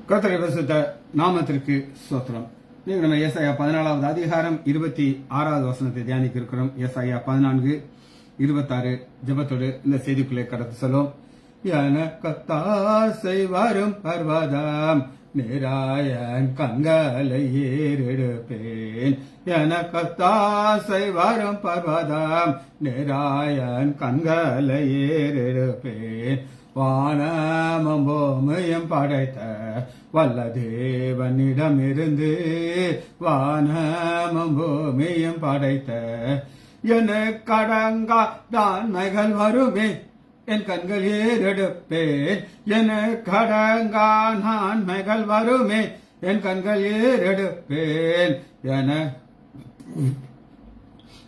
கர்த்தருடைய பரிசுத்த நாமத்திற்கு ஸ்தோத்திரம். நீங்கள் நம்ம ஏசாயா 14வது அதிகாரம் 26வது வசனத்தை தியானிக்க இருக்கிறோம். ஏசாயா 14:26 ஜெபத்தோடு இந்த செய்திக்குள்ளே கடந்து செல்லும். எனக்கத்தாசை வரும் பர்வதம் நேராயன் கண்களை ஏறெடுப்பேன். எனக்கத்தாசை வரும் பர்வதம் நேராயன் கண்களை ஏறெடுப்பேன். வானமும் பூமியும் படைத்த வல்ல தேவனிடமிருந்து வானமும் பூமியும் படைத்த எனக்கு கடங்கா தான்மைகள் வருமே என் கண்கள் ஏறெடுப்பேன். எனக்கு கடங்கா நான்மைகள் வருமே என் கண்கள் ஏறெடுப்பேன். என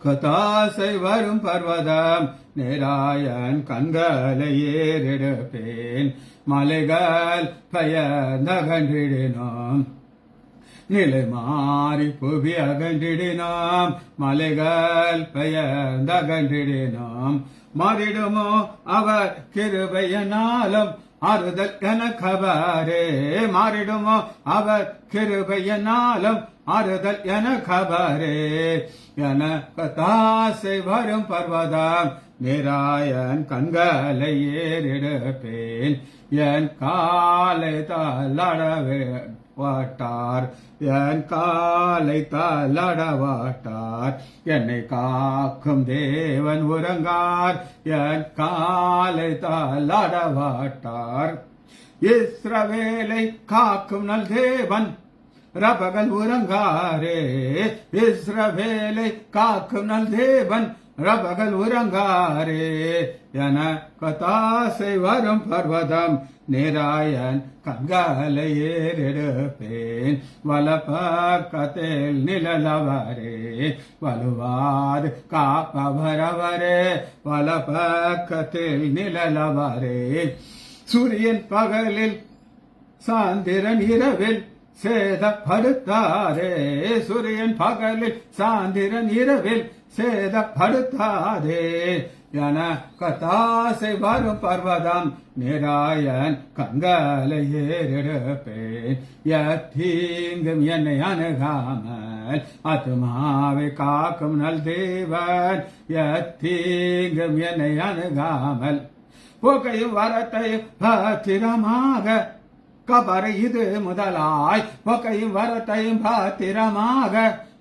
கதாசை வரும் பர்வதம் நேராயன் கண்களை ஏறெடுப்பேன். மலைகள் பெயர்ந்தகன்றிடினோம், நிலை மாறி புவி அகன்றிடினோம். மலைகள் பெயர்ந்தகன்றிடினோம், மாறிடுமோ அவர் கிருபையினாலும் ஆறுதல் எனக்கவரே. மாறிடுமோ அவர் கிருபையினாலும் ஆறுதல் எனக்கவரே. எனக்கத்தாசை வரும் பர்வதம் நேராயன் கண்களை ஏறெடுப்பேன். என் காலை தள்ளடவாட்டார், என் காலை தள்ளடவாட்டார். என்னை காக்கும் தேவன் உறங்கார், என் காலை தள்ளடவாட்டார். இஸ்ரவேலை காக்கும் நல் தேவன் ரபகல் உறங்காரே. இஸ்ரவேலை காக்கும் நல் தேவன் ரபகல் உறங்காரே. எனக்கத்தாசை வரும் பர்வதம் நேராயன் கண்களை ஏறெடுப்பேன். வலப்பக்கத்தில் நிழலவரே, வலுவாது காப்பவரவரே. வலப்பக்கத்தில் நிழலவரே. சூரியன் பகலில் சாந்திரன் இரவில் சேதப்படுத்தாதே. சூரியன் பகலில் சாந்திரன் இரவில் சேதப்படுத்தாதே. எனக்கத்தாசை வரும் பர்வதம் நேராயன் கண்களை ஏறெடுப்பேன். எத்தீங்கும் என்னை அணுகாமல் ஆத்துமாவை காக்கும் நல் தேவன். எத்தீங்கும் என்னை அணுகாமல் போக்கையும் வரத்தையும் பத்திரமாக கபரை இது முதலாய். போக்கையும் வரத்தையும் பத்திரமாக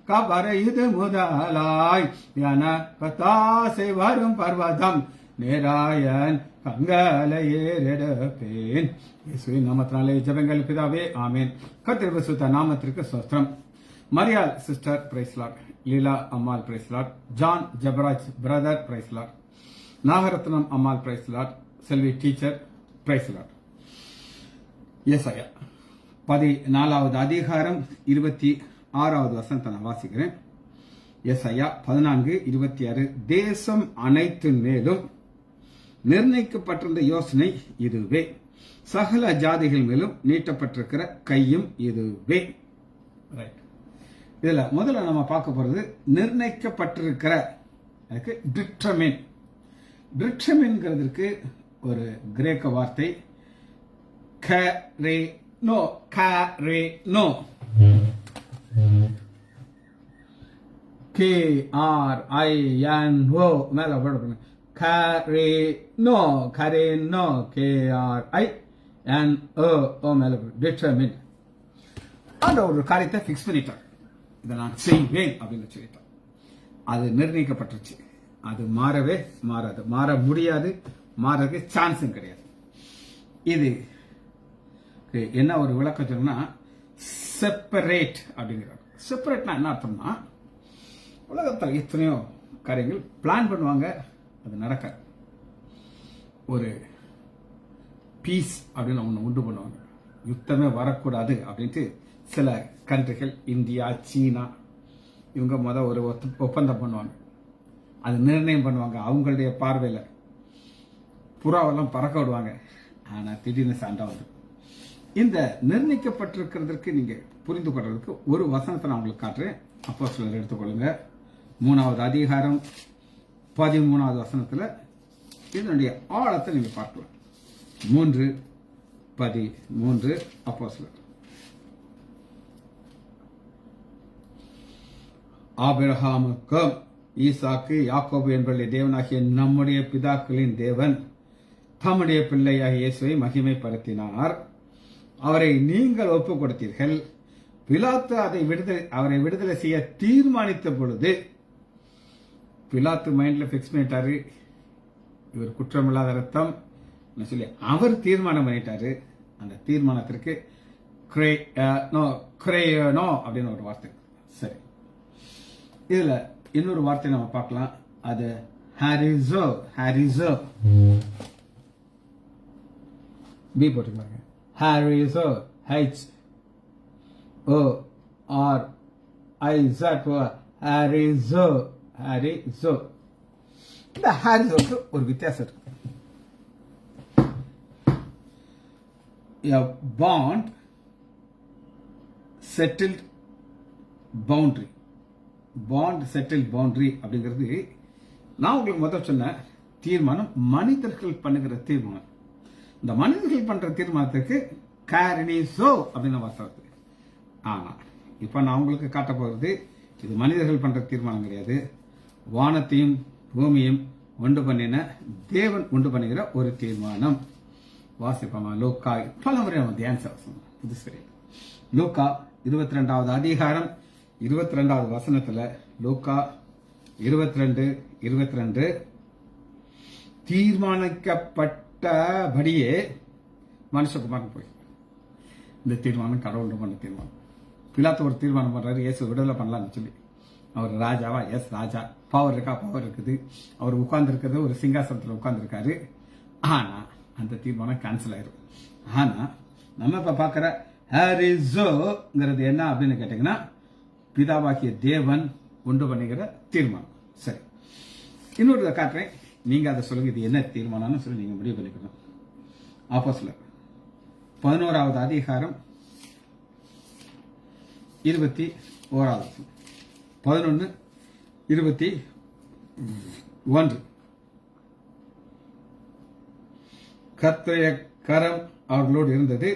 கபரை இது முதலாய். எனக்கத்தாசை வரும் பர்வதம் நேராயன் கண்களை ஏறெடுப்பேன். இயேசுவின் நாமத்தினாலே ஜெபங்கள் பிதாவே, ஆமேன். கர்த்தருடைய பரிசுத்த நாமத்திற்கு ஸ்தோத்திரம். Mariyal sister praise lord, Leela Ammal praise lord, John Jebaraj brother praise lord, Nagarathnam Ammal praise lord, Selvi teacher praise lord. ஏசாயா 14வது அதிகாரம் 26வது வசனத்தை நான் வாசிக்கிறேன். ஏசாயா 14:26 தேசம் அனைத்தின் மேலும் நிர்ணயிக்கப்பட்டிருந்த யோசனை இதுவே, சகல ஜாதிகள் மேலும் நீட்டப்பட்டிருக்கிற கையும் இதுவே. ரைட். இதுல முதல்ல நம்ம பார்க்க போறது நிர்ணயிக்கப்பட்டிருக்கிற டிட்டர்மின். டிட்டர்மின்ங்கிறதுக்கு ஒரு கிரேக்க வார்த்தை கரேனோ. கரேனோ KRINO மேல போடுங்க. கரேனோ கரேனோ KRINO மேல டிட்டர்மின். அந்த ஒரு காரியத்தை பிக்ஸ் பண்ணிட்டார். இதை நான் செய்வேன் அப்படின்னு சொல்லிட்டார். அது நிர்ணயிக்கப்பட்டுருச்சு. அது மாறவே மாறாது, மாற முடியாது, மாறதுக்கு சான்ஸும் கிடையாது. இது என்ன ஒரு விளக்கம் சொன்னா செப்பரேட் அப்படிங்கிறாங்க. செப்பரேட்னா என்ன அர்த்தம்னா, உலகத்தில் எத்தனையோ காரியங்கள் பிளான் பண்ணுவாங்க, அது நடக்க. ஒரு பீஸ் அப்படின்னு ஒன்று உண்டு பண்ணுவாங்க, யுத்தமே வரக்கூடாது அப்படின்ட்டு சில கண்ட்ரிகள், இந்தியா, சீனா, இவங்க ஒரு ஒப்பந்தம் பண்ணுவாங்க. அது நிர்ணயம் பண்ணுவாங்க. அவங்களுடைய பார்வையில் புறாவெல்லாம் பறக்க விடுவாங்க. ஆனால் திடீர்னு சண்டை வந்து இந்த நிர்ணயிக்கப்பட்டிருக்கிறதுக்கு நீங்க புரிந்து கொள்றதுக்கு ஒரு வசனத்தை நான் உங்களுக்கு காட்டுறேன். அப்போஸ்தலர் எடுத்துக்கொள்ளுங்க. 3வது அதிகாரம் 13வது வசனத்துல இதனுடைய ஆழத்தை நீங்க பார்க்கலாம். 3:13 அப்போஸ்தலர் ஆபிரகாமுக்கும் ஈசாக்கு யாக்கோபு என்பவருடைய தேவனாகிய நம்முடைய பிதாக்களின் தேவன் தம்முடைய பிள்ளையாகிய இயேசுவை மகிமைப்படுத்தினார். அவரை நீங்கள் ஒப்புக் கொடுத்தீர்கள். பிலாத்து அவரை விடுதலை செய்ய தீர்மானித்த பொழுது பிலாத்து மைண்ட்ல பிக்ஸ் பண்ணிட்டாரு, இவர் குற்றமில்லாத ரத்தம் சொல்லி அவர் தீர்மானம் பண்ணிட்டாரு. அந்த தீர்மானத்திற்கு கிரேயனோ அப்படின்னு ஒரு வார்த்தை. சரி, இதுல இன்னொரு வார்த்தை நம்ம பார்க்கலாம். அது ஹாரிசோ பி போட்டுருக்காங்க. ஹாரிசோ HORIZO ஹாரிசோ. இந்த ஹாரிசோக்கு ஒரு வித்தியாசம் இருக்கு. A bond settled boundary. Bond settle boundary அப்படிங்கிறது நான் உங்களுக்கு முதல் சொன்ன தீர்மானம் மனிதர்கள் பண்ணுகிற தீர்மானம். இந்த மனிதர்கள் பண்ற தீர்மானத்துக்கு காரணிசோ அப்படின்னு வார்த்தை வருது. ஆனா இப்ப நான் உங்களுக்கு காட்ட போகிறது இது மனிதர்கள் பண்ற தீர்மானம் கிடையாது. வானத்தையும் பூமியும் உண்டு பண்ணின தேவன் உண்டு பண்ணுகிற ஒரு தீர்மானம். வாசிப்போமா? லூக்கா பல முறை நம்ம தியானம் புதுசு கிடையாது. லூக்கா 22வது அதிகாரம் 22வது வசனத்துல லூக்கா 22:22 தீர்மானிக்கப்பட்டபடியே மனுஷகுமாரன் போய் இந்த தீர்மானம் கடவுள் பண்ண தீர்மானம். பிலாத்து ஒரு தீர்மானம் பண்றாரு, இயேசு விடுதலை பண்ணலாம்னு சொல்லி. அவர் ராஜாவா? எஸ் ராஜா. பவர் இருக்கா? பவர் இருக்குது. அவர் உட்கார்ந்து இருக்கிறது ஒரு சிங்காசனத்தில் உட்கார்ந்துருக்காரு. ஆனா அந்த தீர்மானம் கேன்சல் ஆயிரும். ஆனா நம்ம இப்ப பாக்குற ஹாரிசோங்கிறது என்ன அப்படின்னு கேட்டீங்கன்னா பிதாவாகிய தேவன் உண்டு பண்ணுகிற தீர்மானம். சரி, இன்னொரு காட்டுறேன், நீங்க அதை சொல்லுங்க இது என்ன தீர்மானம்னு சொல்லி நீங்க முடிவு பண்ணிக்கணும். அப்போஸ்தலர் 11வது அதிகாரம் 21வது 11:21 கர்த்தருடைய கரம் அவர்களோடு இருந்தது.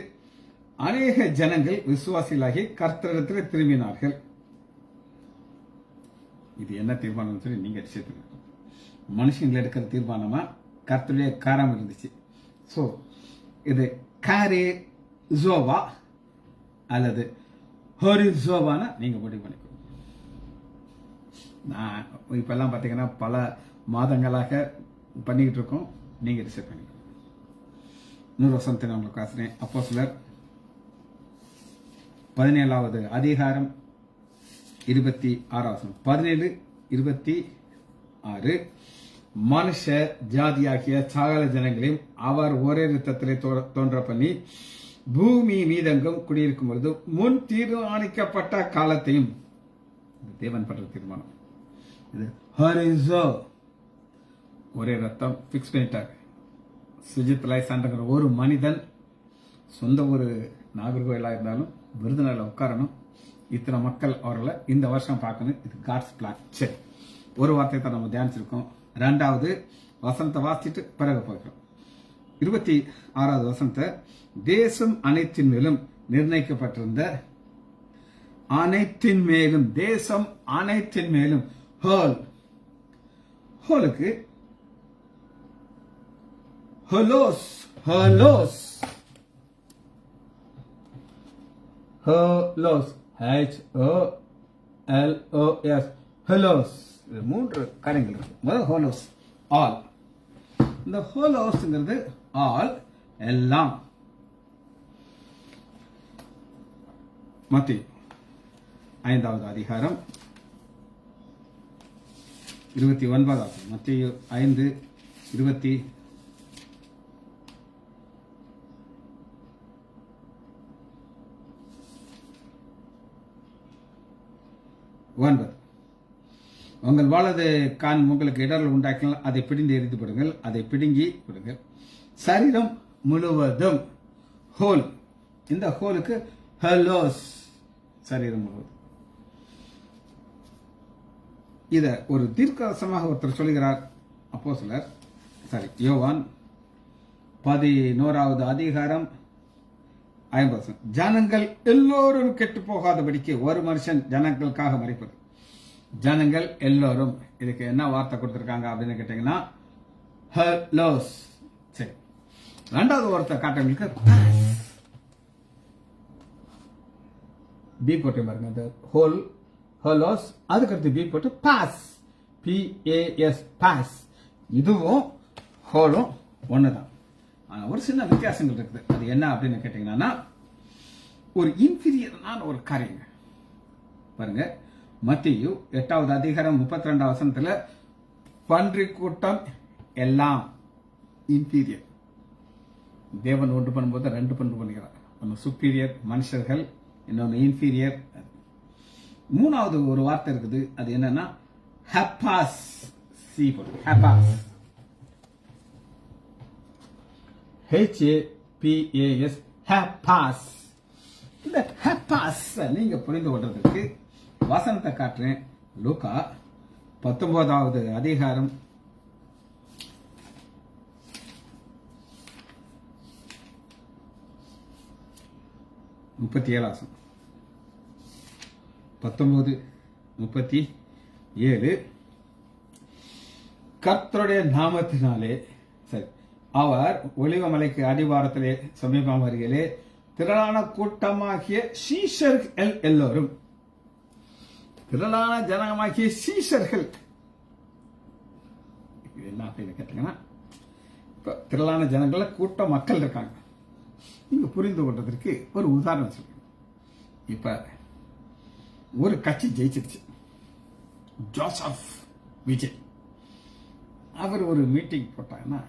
அநேக ஜனங்கள் விசுவாசிகளாகி கர்த்தரிடத்தில் திரும்பினார்கள். இது என்ன தீர்மானம் சொல்லி நீங்க சேர்த்துக்கணும். மனுஷங்களை எடுக்கிற தீர்மானமா? கர்த்தருடைய கரம் இருந்துச்சு. சோ இது காரிசோவா அல்லது ஹோரிசோவான நீங்க முடிவு பண்ணிக்கணும். நான் இப்பெல்லாம் பாத்தீங்கன்னா பல மாதங்களாக பண்ணிக்கிட்டு இருக்கோம். நீங்க டிசைட் பண்ணிக்கணும். இன்னொரு வசனத்தை நான் உங்களுக்கு காசுறேன். அப்போஸ்தலர் 17வது அதிகாரம் 26 17:26 மனுஷ ஜாதியாகிய சகல ஜனங்களையும் அவர் ஒரே ரத்தத்திலே தோன்ற பண்ணி பூமி மீதெங்கும் குடியிருக்கும் பொழுது முன் தீர்மானிக்கப்பட்ட காலத்தையும் தேவன் பண்ற தீர்மானம். இது ஹரிசோ ஒரே ரத்தம் பிக்ஸ் பண்ணிட்டார். சுஜித் லைசாண்டங்கிற ஒரு மனிதன் சொந்த ஒரு நாகர்கோயிலா இருந்தாலும் விருதுநகர்ல உட்காரணும். இத்தனை மக்கள் அவர்களை இந்த வருஷம் பார்க்கணும். இது காட்ஸ் பிளான். சரி, ஒரு வார்த்தை தான் நம்ம தியானிச்சிருக்கோம். 2வது வசனத்தை வாசிச்சுட்டு பிறகு போகிறோம். 26வது வசனத்தை தேசம் அனைத்தின் மேலும் நிர்ணயிக்கப்பட்டிருந்த அனைத்தின் மேலும் தேசம் அனைத்தின் மேலும் ஹோலுக்கு ஹலோஸ் ஹலோஸ் ஹலோஸ் HOLOS ஹலோஸ். இது 3 காரியங்கள் இருக்கு. முதல் ஹோலோஸ் ஆல். இந்த ஹோலோஸ்ங்கிறது ஆல் எல்லாம். மத்தேயு 5வது அதிகாரம் 29வது மத்தேயு 5:20 9 உங்கள் வலது கான் உங்களுக்கு இடர்கள் உண்டாக்கினால் அதை பிடிந்து எரிந்து விடுங்கள், அதை பிடுங்கி விடுங்கள். சரீரம் முழுவதும் ஹோல். இந்த ஹோலுக்கு ஹலோஸ் சரீரம் முழுவதும். இத ஒரு தீர்க்கதரிசனமாக ஒருத்தர் சொல்கிறார். அப்போஸ்தலர் யோவான் 11வது அதிகாரம் 50 ஜனங்கள் எல்லோரும் கெட்டு போகாதபடிக்கு ஒரு மனுஷன் ஜனங்களுக்காக மரிப்பது ஜனங்கள் எல்லோரும். இதுக்கு என்ன வார்த்தை கொடுத்திருக்காங்க அப்படின்னு கேட்டீங்கன்னா ஹலோஸ். சரி, ரெண்டாவது வார்த்தை காட்டுறவங்களுக்கு பி போட்டு பாருங்க. இந்த ஹோல் ஹலோஸ், அதுக்கடுத்து பி போட்டு பாஸ், PAS பாஸ். இதுவும் ஹோலும் ஒண்ணுதான். ஆனா ஒரு சின்ன வித்தியாசங்கள் இருக்குது. அது என்ன அப்படின்னு கேட்டீங்கன்னா ஒரு இன்ஃபீரியரான ஒரு காரியங்க. பாருங்க, மத்தேயு 8வது அதிகாரம் 32வது வசனத்துல பன்றி கூட்டம் எல்லாம் இன்ஃபீரியர். தேவன் ஒன்று பண்ணும்போது ரெண்டு பண்பு பண்ணுகிறார். ஒன்று சுப்பீரியர் மனுஷர்கள், இன்னொன்று இன்ஃபீரியர். மூணாவது ஒரு வார்த்தை இருக்குது. அது என்னன்னா ஹப்பாஸ். சி போட்டு ஹப்பாஸ், HAPAS ஹப்பாஸ். இந்த ஹப்பாஸ் நீங்க புரிந்து கொள்றதுக்கு வசனத்தை காட்டுறேன். லூக்கா 19வது அதிகாரம் 37 வசனம். 19:37. கர்த்தருடைய நாமத்தினாலே, சரி, அவர் ஒலிவமலைக்கு அடிவாரத்திலே சமீபம் வருகிலே திரளான கூட்டமாகிய சீஷர்கள் எல்லோரும், திரளான ஜனமாகிய சீஷர்கள் என்ன அப்படின்னு கேட்டீங்கன்னா, திரளான ஜனங்கள கூட்ட மக்கள் இருக்காங்க. நீங்க புரிந்து கொள்றதற்கு ஒரு உதாரணம் சொல்லுங்க. இப்ப ஒரு கட்சி ஜெயிச்சிருச்சு. ஜோசப் விஜய் அவர் ஒரு மீட்டிங் போட்டாங்கன்னா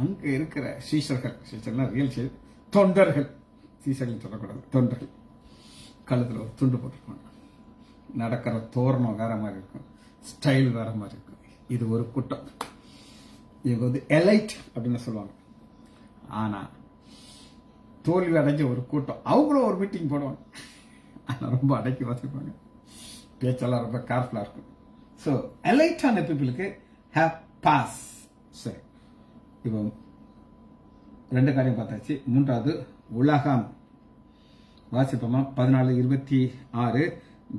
அங்க இருக்கிற சீஷர்கள், சீஷர்கள் ரியல் தொண்டர்கள், சீஷர்கள் சொல்லக்கூடாது, தொண்டர்கள், கழுத்துல ஒரு துண்டு போட்டிருப்பாங்க. நடக்கிற தோரணம் வேற மாதிரி இருக்கும், ஸ்டைல் வேற மாதிரி இருக்கும். இது ஒரு கூட்டம். இவங்க வந்து எலைட் அப்படின்னு சொல்லுவாங்க. ஆனா தோல்வி அடைஞ்ச ஒரு கூட்டம். அவங்களும் ஒரு மீட்டிங் போடுவாங்க. ஆனா ரொம்ப அடக்கி வச்சிருப்பாங்க. பேச்செல்லாம் ரொம்ப கேர்ஃபுல்லா இருக்கும். ஸோ எலைட்டான பீப்புளுக்கு ஹேவ் பாஸ். சரி, இப்போ ரெண்டு காரியம் பார்த்தாச்சு. மூன்றாவது உலகம். வாசிப்போமா? 14:26.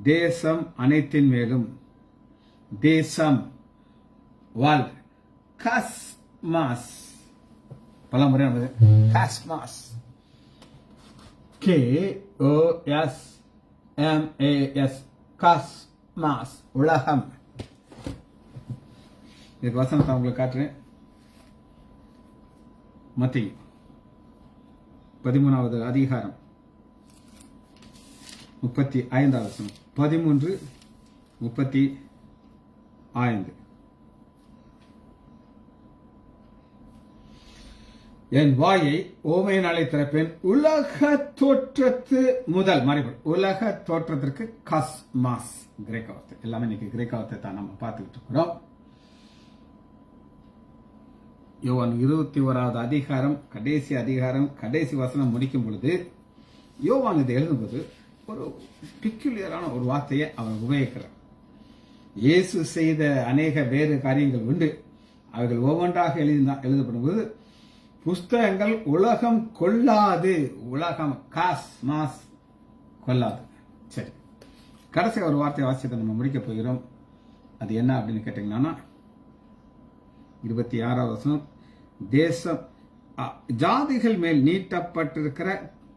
தேசம் அனைத்தின் மேலும், தேசம் வால் காஸ்மாஸ். பல முறை காஸ்மாஸ், KOSMAS, காஸ்மாஸ், உலகம். இதுக்கு வசனத்தை உங்களுக்கு காட்டுறேன். மத்தேயு 13வது அதிகாரம் 35வது வசனம். 13:35. என் வாயை ஓமையினாலே திறப்பேன், உலக தோற்றத்து முதல். மறைபொருள் உலக தோற்றத்திற்கு காஸ்மாஸ் கிரேக்க வார்த்தை. எல்லாமே இன்னைக்கு கிரேக்க வார்த்தை தான் நம்ம பார்த்துக்கிட்டு இருக்கிறோம். யோவான் 21வது அதிகாரம் கடைசி அதிகாரம் கடைசி வசனம் முடிக்கும் பொழுது யோவான் இதை எழுதும்போது ஒரு பிக்குலியரான ஒரு வார்த்தையை அவன் உபயோகிக்கிறார். இயேசு செய்த அநேக வேறு காரியங்கள் உண்டு. அவர்கள் ஒவ்வொன்றாக எழுதப்படும்போது புஸ்தகங்கள் உலகம் கொள்ளாது. உலகம் காஸ்மாஸ் கொள்ளாது. சரி, கடைசி ஒரு வார்த்தையை வாசியத்தை நம்ம முடிக்க போகிறோம். அது என்ன அப்படின்னு கேட்டீங்கன்னா 26வது வசனம். தேசம் ஜாதிகள் மேல் நீட்டப்பட்டிருக்கிற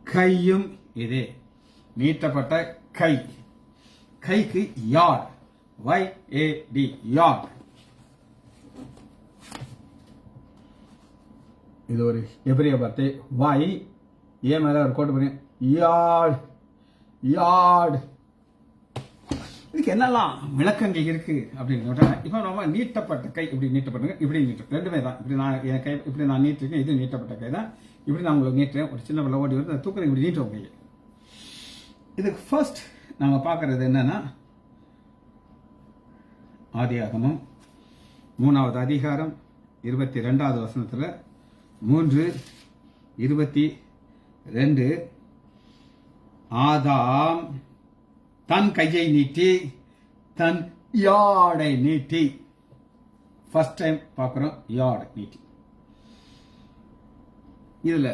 கையும் இதே. நீட்டப்பட்ட கை, கைக்கு யாட், YAD, யாட். இது ஒரு எபிரிய வார்த்தை. வாய் ஏ மேல ஒரு கோட்டு பண்ணி யாட், யாட். இதுக்கு என்னெல்லாம் விளக்கங்கள் இருக்கு அப்படின்னு. இப்ப நம்ம நீட்டப்பட்ட கை, இப்படி நீட்டப்பட்ட, இப்படி நீட்டம், ரெண்டுமே தான். இப்படி நான் என் கை இப்படி நான் நீட்டிருக்கேன், இது நீட்டப்பட்ட கை தான். இப்படி நான் உங்களுக்கு நீட்டுறேன். ஒரு சின்ன பிள்ளை ஓடி வருது, தூக்குறேன், இப்படி நீட்டுவோம் கையை. இதுக்கு ஃபர்ஸ்ட் நாங்க பாக்குறது என்னன்னா, ஆதியாகமம் 3வது அதிகாரம் 22வது வசனத்துல 3:22 ஆதாம் தன் கையை நீட்டி தன் யாடை நீட்டி. ஃபர்ஸ்ட் டைம் பார்க்கிறோம் யாடை நீட்டி. இதுல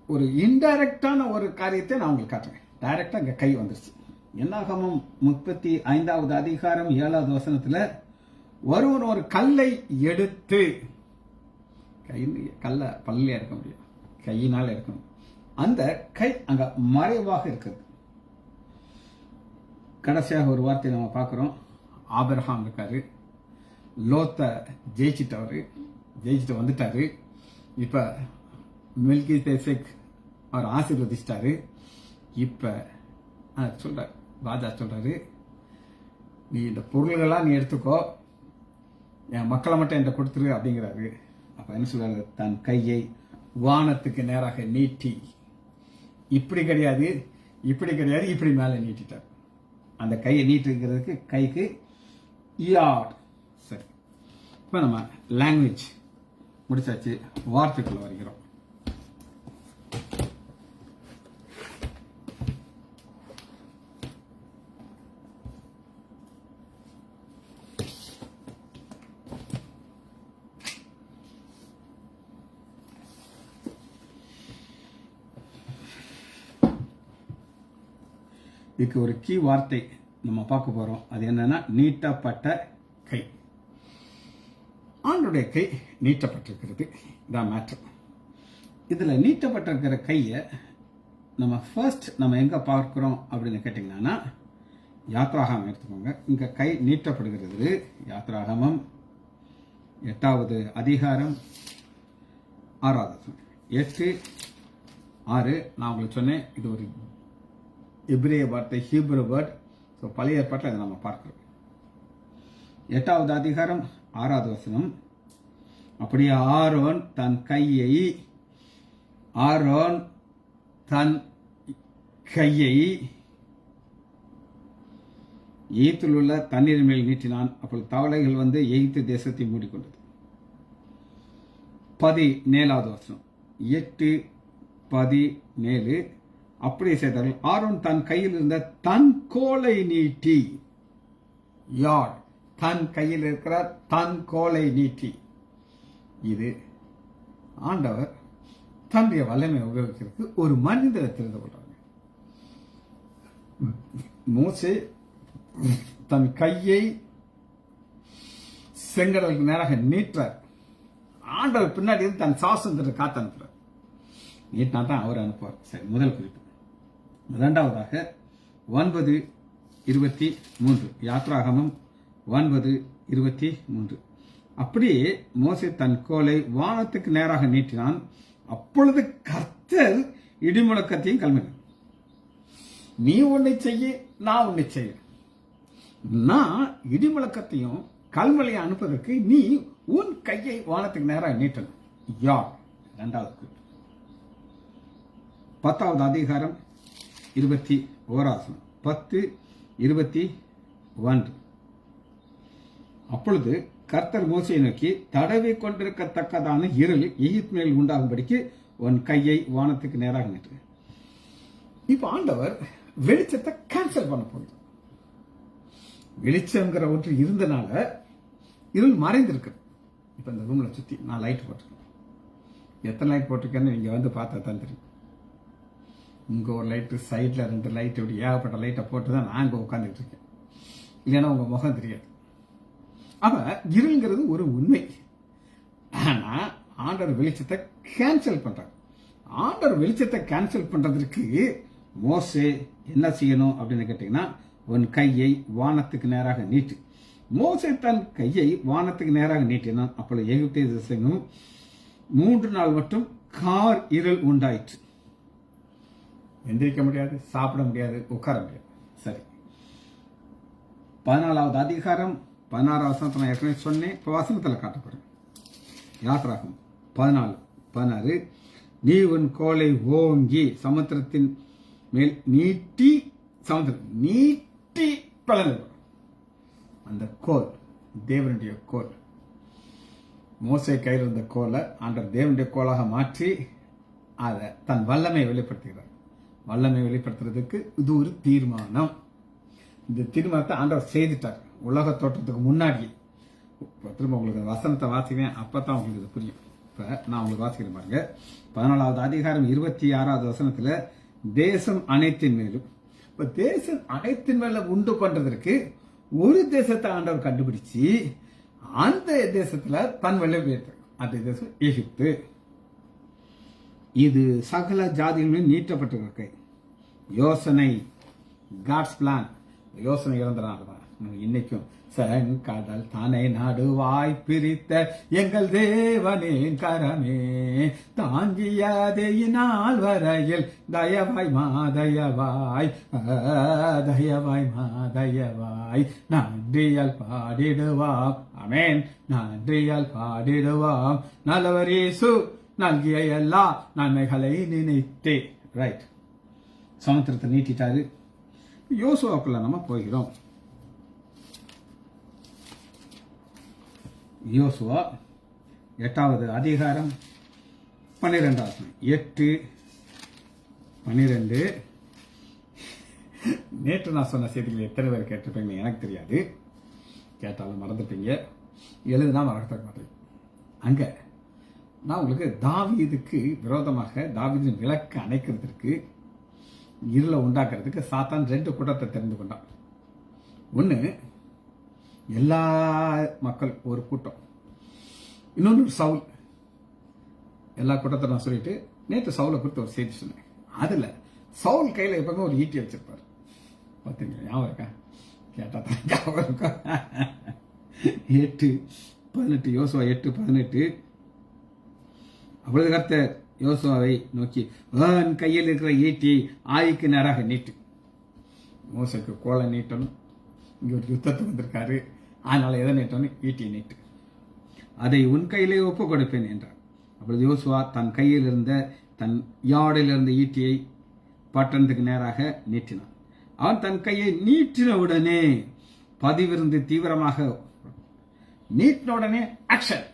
ஒரு இன்டைரக்டான ஒரு காரியத்தை நான் உங்களுக்கு காட்டுறேன். டைரக்டா இங்க கை வந்துருச்சு. என்னாகமம் 35வது அதிகாரம் 7வது வசனத்துல ஒருவன் ஒரு கல்லை எடுத்து, கல்ல பல்லையா எடுக்க முடியும், கையினால் எடுக்கணும். அந்த கை அங்க மறைவாக இருக்குது. கடைசியாக ஒரு வார்த்தை நம்ம பார்க்கிறோம். ஆபிரகாம் இருக்காரு, லோத்த ஜெயிச்சுட்டு வந்துட்டாரு. இப்ப மெல்கிசேதேக் அவர் ஆசீர்வதிச்சிட்டாரு. இப்ப சொல்றாரு, ராஜா சொல்றாரு, நீ இந்த பொருள்கள்லாம் நீ எடுத்துக்கோ, என் மக்களை மட்டும் என்கிட்ட கொடுத்துரு அப்படிங்கிறாரு. அப்ப என்ன சொல்றாரு, தன் கையை வானத்துக்கு நேராக நீட்டி, இப்படி கிடையாது இப்படி மேல நீட்டிட்டார். அந்த கையை நீட்டுங்கிறதுக்கு கைக்கு யாட். சரி, இப்ப நம்ம லாங்குவேஜ் முடிச்சாச்சு, வார்த்தைக்குள்ள வருகிறோம். இதுக்கு ஒரு கீ வார்த்தை நம்ம பார்க்க போறோம். அது என்னன்னா நீட்டப்பட்ட கை. ஆண்டுடைய கை நீட்டப்பட்டிருக்கிறது, இதான் மேட்டர். இதுல நீட்டப்பட்டிருக்கிற கையை நம்ம ஃபர்ஸ்ட் நம்ம எங்க பார்க்கிறோம் அப்படின்னு கேட்டீங்கன்னா, யாத்ராகமம் எடுத்துக்கோங்க. இங்க கை நீட்டப்படுகிறது. யாத்ராகமம் 8வது அதிகாரம் 6வது 8:6. நான் உங்களுக்கு சொன்னேன், இது ஒரு எபிரேய வார்த்தை, ஹீப்ரு வேர்ட். ஸோ பழைய ஏற்பாட்டில் அதை நம்ம பார்க்கிறோம். 8வது அதிகாரம் 6வது வசனம். அப்படியே ஆரோன் தன் கையை எகிப்தில் உள்ள தண்ணீர் மேல் நீட்டினான். அப்பொழுது தவளைகள் வந்து எகிப்து தேசத்தை மூடிக்கொண்டது. 17வது வசனம் 8:17. அப்படியே செய்தார்கள். ஆரோன் தன் கையில் இருந்த தன் கோலை நீட்டி, யார் தன் கையில் இருக்கிற தன் கோலை நீட்டி. இது ஆண்டவர் தன்னுடைய வல்லமை உபயோகிக்கிறது ஒரு மனிதரை தெரிந்து கொள்றாங்க. மோசே தன் கையை செங்கடலுக்கு நேராக நீட்டார். ஆண்டவர் பின்னாடி இருந்து தன் சாசனத்திற்கு காத்து அனுப்புறார். நீட்டினா தான் அவர் அனுப்புவார். சரி, முதல் குறிப்பு. இரண்டாவதாக 9:23, யாத்ராகமம் 9:23. அப்படியே மோசே தன் கோலை வானத்துக்கு நேராக நீட்டினான். அப்பொழுது கர்த்தர் இடிமுழக்கத்தையும் கல்மினார். நீ உன்னை செய்ய, நான் உன்னை செய்ய. நான் இடிமுழக்கத்தையும் கல்மலையை அனுப்புவதற்கு நீ உன் கையை வானத்துக்கு நேராக நீட்டணும். யார்? இரண்டாவது 10வது அதிகாரம் 21. 10:21. அப்பொழுது கர்த்தர் மோசேயை நோக்கி, தடவி கொண்டிருக்கத்தக்கதான இருள் எகிப்து மேல் உண்டாகும்படிக்கு உன் கையை வானத்துக்கு நேராக நீட்டு. இப்ப ஆண்டவர் வெளிச்சத்தை கேன்சல் பண்ண போகிறார். வெளிச்சம்ங்கிற ஒன்று இருந்தனால இருள் மறைந்திருக்கு. இப்ப இந்த ரூம்ல சுத்தி நான் லைட் போட்டிருக்கேன். எத்தனை லைட் போட்டிருக்கேன்னு நீங்க வந்து பார்த்தா தான் தெரியும். இங்க ஒரு லைட்டு, சைட்ல 2 லைட், இப்படி ஏகப்பட்ட லைட்டை போட்டு தான் நான் இங்க உட்காந்துட்டு இருக்கேன். இல்லைன்னா உங்க முகம் தெரியாது. அப்ப இருள்ங்கிறது ஒரு உண்மை. ஆனா ஆண்டவர் வெளிச்சத்தை கேன்சல் பண்றார். ஆண்டவர் வெளிச்சத்தை கேன்சல் பண்றதுக்கு மோசே என்ன செய்யணும் அப்படின்னு கேட்டீங்கன்னா, உன் கையை வானத்துக்கு நேராக நீட்டு. மோசே தன் கையை வானத்துக்கு நேராக நீட்டினான். அப்பொழுது எகிப்து தேசமும் 3 நாள் மட்டும் கார் இருள் உண்டாயிற்று. எந்திரிக்க முடியாது, சாப்பிட முடியாது, உட்கார முடியாது. சரி, 14வது அதிகாரம் 16வது வசனத்தை நான் ஏற்கனவே சொன்னேன். இப்போ வசனத்தில் காட்டப்படுறேன். யாத்ராகமம் 14:16. நீ உன் கோலை ஓங்கி சமுத்திரத்தின் மேல் நீட்டி, சமுத்திரம் நீட்டி பிளந்து. அந்த கோல் தேவனுடைய கோல். மோசே கையில் இருந்த கோலை ஆண்டவர் தேவனுடைய கோலாக மாற்றி அதை தன் வல்லமை வெளிப்படுத்துகிறார். வல்லமை வெளிப்படுத்துறதுக்கு இது ஒரு தீர்மானம். இந்த தீர்மானத்தை ஆண்டவர் செய்துட்டார் உலக தோற்றத்துக்கு முன்னாடி. திரும்ப உங்களுக்கு வசனத்தை வாசிக்கிறேன், அப்பதான் உங்களுக்கு இது புரியும். இப்ப நான் உங்களுக்கு வாசிக்கிறேன் பாருங்க. 14வது அதிகாரம் 26வது வசனத்துல, தேசம் அனைத்தின் மேலும் இப்ப தேசம் அனைத்தின் மேல உண்டு பண்றதற்கு ஒரு தேசத்தை ஆண்டவர் கண்டுபிடிச்சு அந்த தேசத்துல தன் மேல உயர்த்தார். அந்த தேசம் எகிப்து. இது சகல ஜாதிகளிலும் நீட்டப்பட்டிருக்க யோசனை, காட்ஸ் பிளான். யோசனை இறந்தனாலதான் இன்னைக்கும் செங்கடல் தானே நடுவாய் பிரித்த எங்கள் தேவனின் கரமே தாங்கியதே இந்நாள் வரையில் தயவாய் மாதயவாய் தயவாய் மாதயவாய் நன்றியால் பாடிடுவாம். ஆமென். நன்றியால் பாடிடுவாம். நல்லவர் இயேசு நல்கிய எல்லா நன்மைகளை நினைத்தே. ரைட். சமுத்திரத்தை நீட்டிட்டாரு. யோசுவாக்குள்ள நம்ம போகிறோம். யோசுவா 8வது அதிகாரம் 12வது 8:12. நேற்று நான் சொன்ன செய்திகளை எத்தனை பேர் கேட்டிருப்பீங்க எனக்கு தெரியாது. கேட்டாலும் மறந்துட்டீங்க, எழுதுனா மறக்க மாட்டேன். அங்க நான் உங்களுக்கு தாவீதுக்கு விரோதமாக தாவீதின் விளக்கு அணைக்கிறதுக்கு இருளை உண்டாக்குறதுக்கு சாத்தான் 2 கூட்டத்தை தெரிந்து கொண்டான். ஒன்று எல்லா மக்கள் ஒரு கூட்டம், இன்னொன்று சவுல். எல்லா கூட்டத்தை நான் சொல்லிட்டு நேற்று சவுலை குறித்து ஒரு செய்தி சொன்னேன். அதுல சவுல் கையில எப்பவுமே ஒரு ஈட்டி வச்சிருப்பாரு. பார்த்தீங்களா? ஞாபகம் இருக்கா? கேட்டா தான் ஞாபகம் இருக்கா? 8:18 யோசுவா 8:18. அப்பொழுது கர்த்தர் யோசுவாவை நோக்கி அவன் கையில் இருக்கிற ஈட்டியை ஆய்க்கு நேராக நீட்டு. மோசைக்கு கோலை நீட்டணும். இங்க ஒரு யுத்தத்துக்கு வந்திருக்காரு, அதனால எதை நீட்டணும்? ஈட்டியை நீட்டு. அதை உன் கையிலே ஒப்பு கொடுப்பேன் என்றார். அப்பொழுது யோசுவா தன் கையில் இருந்த தன் யாடில் இருந்த ஈட்டியை பட்டணத்துக்கு நேராக நீட்டினான். அவன் தன் கையை நீட்டின உடனே பதிவிருந்து தீவிரமாக நீட்டின உடனே ஆக்ஷன்.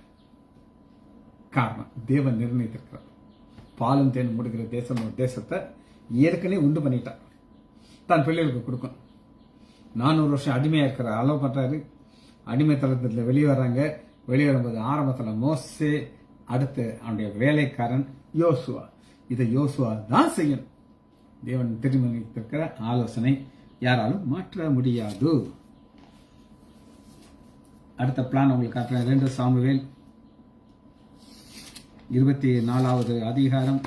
காரணம், தேவன் நிர்ணயித்திருக்கிறார். பாலும் தேன் முடிக்கிற தேசம் ஒரு தேசத்தை ஏற்கனவே உண்டு பண்ணிட்டார். தன் பிள்ளைகளுக்கு கொடுக்கும். 400 வருஷம் அடிமையா இருக்கிற அளவு பண்றாரு. அடிமை தளத்துல வெளியே வர்றாங்க. வெளியே வரும்போது ஆரம்பத்துல மோசே, அடுத்து அவனுடைய வேலைக்காரன் யோசுவா. இதை யோசுவா தான் செய்யணும். தேவன் தீர்மானித்திருக்கிற ஆலோசனை யாராலும் மாற்ற முடியாது. அடுத்த பிளான் உங்களுக்கு காட்டுறேன். 2 சாமுவேல் 24வது அதிகாரம்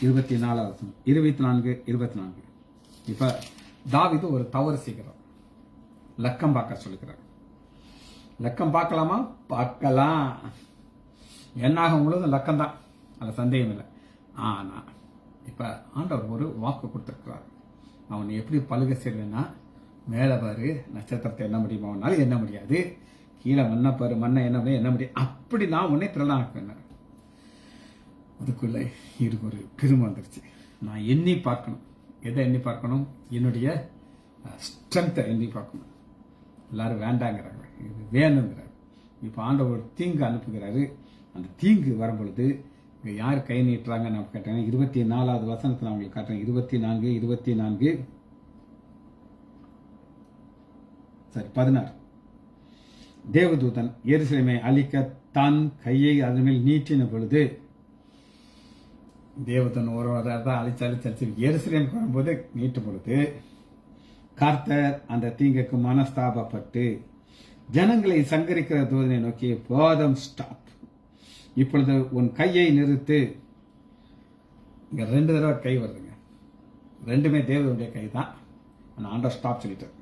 24. இப்ப தாவீது ஒரு தவறு செய்கிறார். லக்கம் பார்க்க சொல்லுகிறார். லக்கம் பார்க்கலாமா? பார்க்கலாம். என்னாக முழுவதும் லக்கம் தான், அது சந்தேகம் இல்லை. ஆனா இப்ப ஆண்டவர் ஒரு வாக்கு கொடுத்திருக்கிறார். அவன் எப்படி பழுக செய்வேன்னா, மேல பாரு நட்சத்திரத்தை என்ன முடியுமா, அவனால என்ன முடியாது. கீழே மண்ணை பாரு, மண்ணை என்ன முடியும், என்ன முடியும். அப்படி நான் உன்னை திரளாக்குவேன். அதுக்குள்ள இருக்கு ஒரு பெருமை வந்துருச்சு. நான் எண்ணி பார்க்கணும். எதை எண்ணி பார்க்கணும்? என்னுடைய ஸ்ட்ரென்த்தை எண்ணி பார்க்கணும். எல்லாரும் வேண்டாங்கிறாங்க, இது வேணுங்கிறாரு. இப்போ ஆண்டவர் தீங்கு அனுப்புகிறாரு. அந்த தீங்கு வரும்பொழுது இங்க யார் கை நீட்டுறாங்க நான் கேட்டேன். 24வது வசனத்தில் அவங்களுக்கு காட்டுறேன். 24 சரி 16. தேவதூதன் எருசலேமை அழிக்க தன் கையை அதன் மேல் நீட்டின பொழுது, தேவதன் ஒரு தான் அழிச்சு எருசலேம் வரும்போது நீட்டும் பொழுது கர்த்தர் அந்த தீங்குக்கு மனஸ்தாபப்பட்டு ஜனங்களை சங்கரிக்கிற தூதனை நோக்கி, போதம் ஸ்டாப், இப்பொழுது உன் கையை நிறுத்து. இங்க 2 தடவை கை வருதுங்க. 2மே தேவனுடைய கை தான். ஆண்டவர் ஸ்டாப் சொல்லிட்டார்.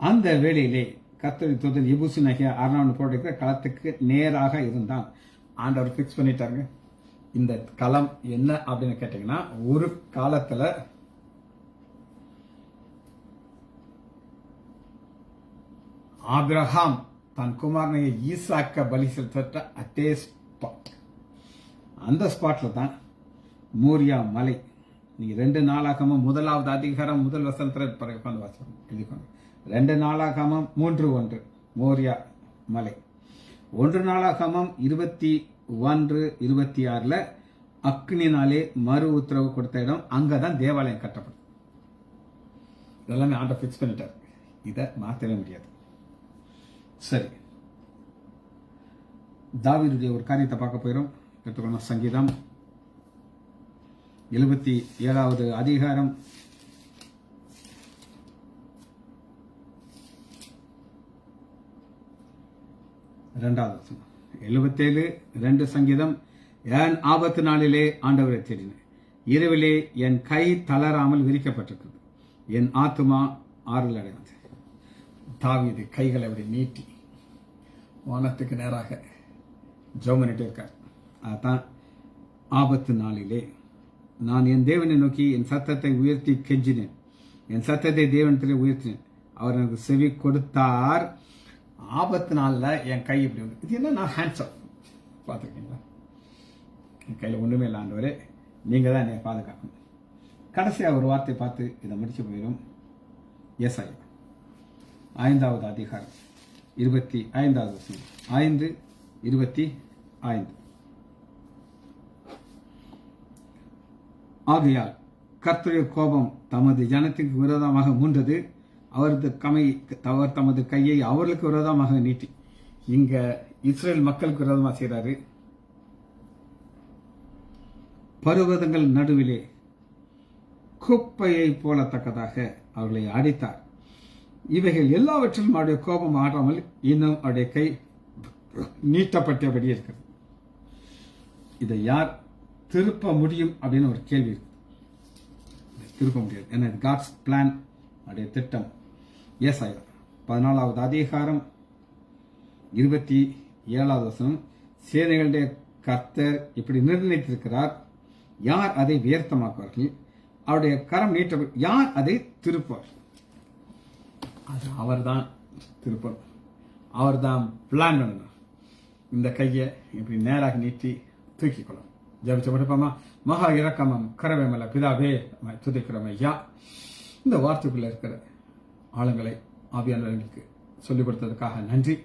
அந்த வேளையிலே கர்த்தரின் தூதன் எபூசி நகிய அர்னான் போட்டிருக்கிற களத்துக்கு நேராக இருந்தான். ஆண்டவர் பிக்ஸ் பண்ணிட்டாருங்க. இந்த களம் என்ன அப்படின்னு கேட்டீங்கன்னா, ஒரு காலத்துல ஆபிரகாம் தன் குமாரனை ஈசாக்க பலி செலுத்த அதே ஸ்பாட், அந்த ஸ்பாட்ல தான் மோரியா மலை. நீங்க 2 நாளாகமும் 1வது அதிகாரம் 1 வசனத்துல எழுதிக்கோங்க. 2 நாளாகமும் 3:1 மோரியா மலை. 1 நாளாகமும் 21:26 அக்னினாலே மறு உத்தரவு கொடுத்த இடம். அங்கதான் தேவாலயம் கட்டப்படும். இதெல்லாமே ஆண்டவர் பிக்ஸ் பண்ணிட்டார். இதை மாற்றவே முடியாது. சரி, தாவீதுடைய ஒரு காரியத்தை பார்க்க போயிடும். எடுத்துக்கணும். சங்கீதம் 77வது அதிகாரம் 2வது வசனம். 77:2 சங்கீதம். என் ஆபத்து நாளிலே ஆண்டவரை தேடினேன், இரவிலே என் கை தளராமல் விரிக்கப்பட்டிருக்கிறது, என் ஆத்துமா ஆறுதல் அடைந்தது. தாவீது கைகளை அப்படி நீட்டி வானத்துக்கு நேராக ஜெபம் பண்ணிட்டே இருக்கார். அதான் ஆபத்து நாளிலே நான் என் தேவனை நோக்கி என் சத்தத்தை உயர்த்தி கெஞ்சினேன், என் சத்தத்தை தேவனத்திலே உயர்த்தினேன், அவர் எனக்கு செவி கொடுத்தார். ஆபத்து நாளில் என் கை இப்படி வந்து இது என்ன, நான் ஹேண்ட்ஸப் பார்த்துருக்கீங்களா? என் கையில் ஒன்றுமே இல்லை ஆண்டவரே, நீங்கள் தான் என்னை பாதுகாக்கணும். கடைசியாக ஒரு வார்த்தை பார்த்து இதை முடிச்சு போயிடும். ஏசாயா 5வது அதிகாரம் 25வது வசனம். 5:25. ஆகையால் கர்த்தருடைய கோபம் தமது ஜனத்துக்கு விரோதமாக மூண்டது, அவர் தமது கையை அவர்களுக்கு விரோதமாக நீட்டி. இங்க இஸ்ரேல் மக்களுக்கு விரோதமாக செய்கிறாரு. பர்வதங்கள் நடுவிலே குப்பையை போலத்தக்கதாக அவர்களை அடித்தார். இவைகள் எல்லாவற்றிலும் அவருடைய கோபம் ஆடாமல் இன்னும் அவருடைய கை நீட்டப்பட்டபடி இருக்கிறது. இதை யார் திருப்ப முடியும் அப்படின்னு ஒரு கேள்வி இருக்கு. திருப்ப முடியாது, ஏன்னா இது காட்ஸ் பிளான், அவருடைய திட்டம். ஏசாயா 14வது அதிகாரம் 27வது வசனம். சேனைகளுடைய கர்த்தர் இப்படி நிர்ணயித்திருக்கிறார், யார் அதை வியர்த்தமாக்குவார்கள்? அவருடைய கரம் நீட்ட யார் அதை திருப்பார்? அது அவர்தான் திருப்பணும், அவர்தான் பிளான் பண்ணணும். இந்த கையை இப்படி நேராக நீட்டி தூக்கிக்கொள்ளும். ஜபிச்ச படிப்போமா? மகா இரக்கமம் கரவேமல பிதாவே துதிக்கிறோம் ஐயா. இந்த வார்த்தைக்குள்ள இருக்கிற ஆளுங்களை ஆவியாளர்களுக்கு சொல்லிக் கொடுத்ததுக்காக நன்றி.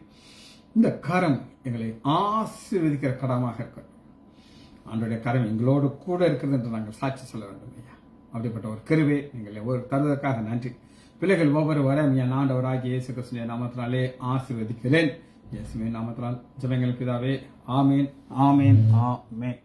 இந்த கரம் எங்களை ஆசீர்வதிக்கிற கரமாக இருக்கட்டும். ஆண்டோடைய கரம் எங்களோடு கூட இருக்கிறது என்று நாங்கள் சாட்சி சொல்ல வேண்டும் ஐயா. அப்படிப்பட்ட ஒரு கிருபை நீங்கள் ஒவ்வொரு தருவதற்காக நன்றி. பிள்ளைகள் ஒவ்வொரு வரம் என் ஆண்டவராகிய இயேசு கிறிஸ்துவின் நாமத்தினாலே ஆசீர்வதிக்கிறேன். இயேசுவின் நாமத்தினால் ஜெபங்கள் பிதாவே. ஆமேன், ஆமேன், ஆமேன்.